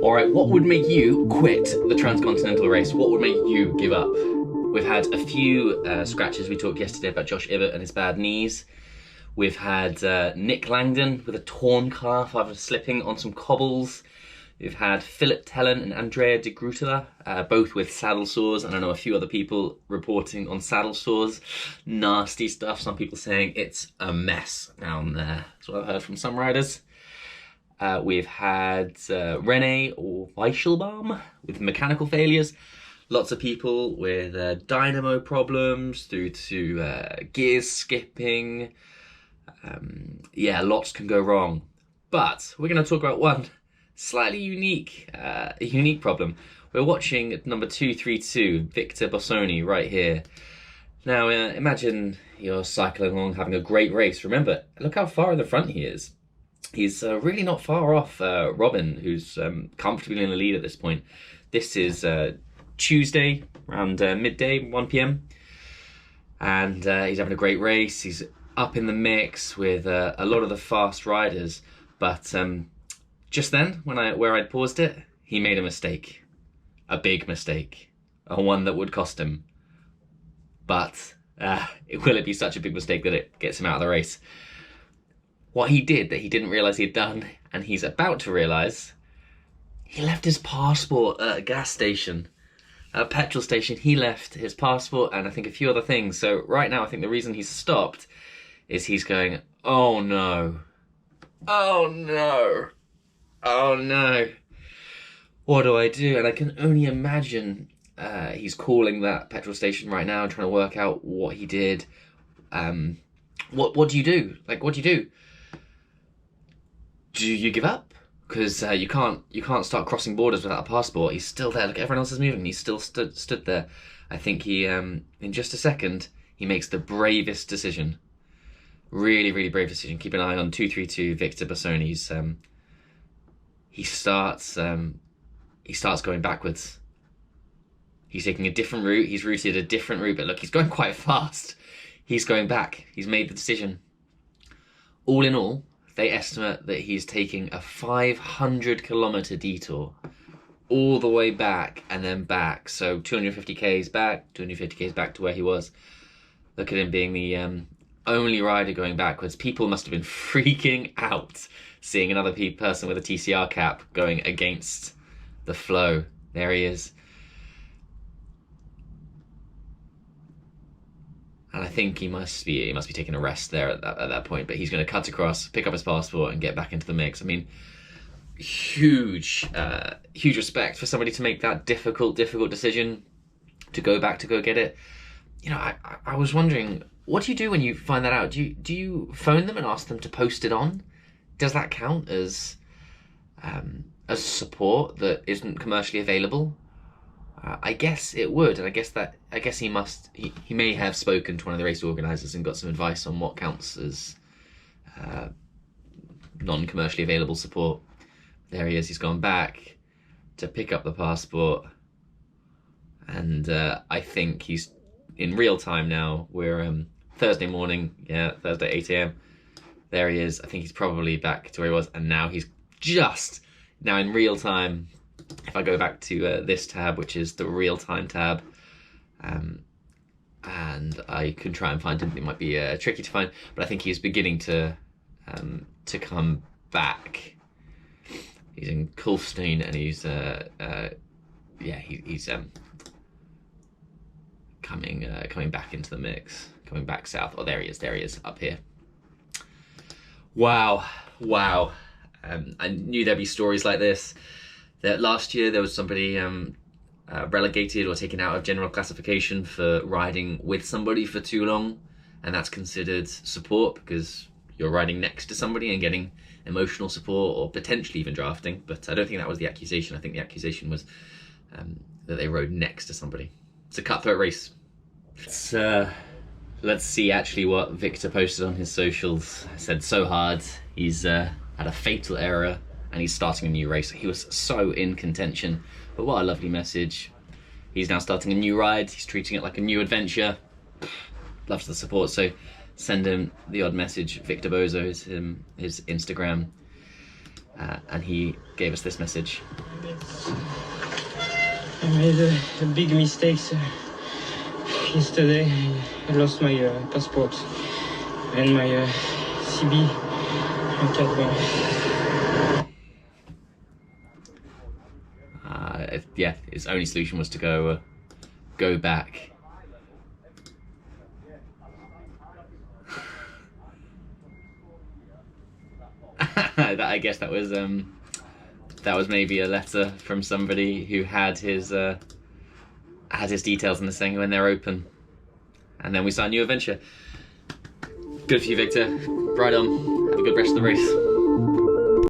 Alright, what would make you quit the Transcontinental Race? What would make you give up? We've had a few scratches. We talked yesterday about Josh Ibbott and his bad knees. We've had Nick Langdon with a torn calf after slipping on some cobbles. We've had Philip Tellen and Andrea de Grutela, both with saddle sores, and I know a few other people reporting on saddle sores. Nasty stuff. Some people saying it's a mess down there. That's what I've heard from some riders. We've had Rene or Weichelbaum with mechanical failures. Lots of people with dynamo problems through to gears skipping. Yeah, lots can go wrong. But we're going to talk about one slightly unique problem. We're watching number 232, Victor Bossoni, right here. Now, imagine you're cycling along, having a great race. Remember, look how far in the front he is. He's really not far off Robin, who's comfortably in the lead at this point. This is Tuesday, around midday, 1 p.m. And he's having a great race. He's up in the mix with a lot of the fast riders. But just then, where I'd paused it, he made a mistake. A big mistake. A one that would cost him. But will it be such a big mistake that it gets him out of the race? What he did that he didn't realise he'd done, and he's about to realise, he left his passport at a gas station. At a petrol station, he left his passport and I think a few other things. So right now, I think the reason he's stopped is he's going, oh no. Oh no. Oh no. What do I do? And I can only imagine he's calling that petrol station right now, trying to work out what he did. What do you do? Like, what do you do? Do you give up? Because you can't start crossing borders without a passport. He's still there. Look, everyone else is moving. He's still stood there. I think he, in just a second, he makes the bravest decision. Really, really brave decision. Keep an eye on 232 Victor Bossoni's. He starts going backwards. He's taking a different route. He's routed a different route, but look, he's going quite fast. He's going back. He's made the decision. All in all, they estimate that he's taking a 500-kilometer detour all the way back and then back. So 250 k's back, 250 k's back to where he was. Look at him being the only rider going backwards. People must have been freaking out seeing another person with a TCR cap going against the flow. There he is. And I think he must be taking a rest there at that point. But he's going to cut across, pick up his passport, and get back into the mix. I mean, huge respect for somebody to make that difficult decision to go back to go get it. You know, I was wondering, what do you do when you find that out? Do you phone them and ask them to post it on? Does that count as support that isn't commercially available? I guess it would, and I guess he may have spoken to one of the race organisers and got some advice on what counts as non-commercially available support. There he is. He's gone back to pick up the passport, and I think he's in real time now. We're Thursday morning, Thursday 8 a.m. There he is. I think he's probably back to where he was, and now he's just now in real time. If I go back to this tab, which is the real-time tab, and I can try and find him, it might be tricky to find, but I think he's beginning to come back. He's in Kulfstein, and he's coming back into the mix, coming back south. Oh, there he is, up here. Wow. I knew there'd be stories like this. That last year there was somebody relegated or taken out of general classification for riding with somebody for too long, and that's considered support because you're riding next to somebody and getting emotional support or potentially even drafting. But I don't think that was the accusation. I think the accusation was that they rode next to somebody. It's a cutthroat race. Let's see actually what Victor posted on his socials. I said so hard. He's had a fatal error. And he's starting a new race. He was so in contention, but what a lovely message. He's now starting a new ride. He's treating it like a new adventure. Loves the support, so send him the odd message. Victor Bozo is his Instagram. and he gave us this message. I made a big mistake yesterday. I lost my passport and my CB. Yeah, his only solution was to go back. I guess that was maybe a letter from somebody who had his details in the thing when they're open, and then we start a new adventure. Good for you, Victor. Right on. Have a good rest of the race.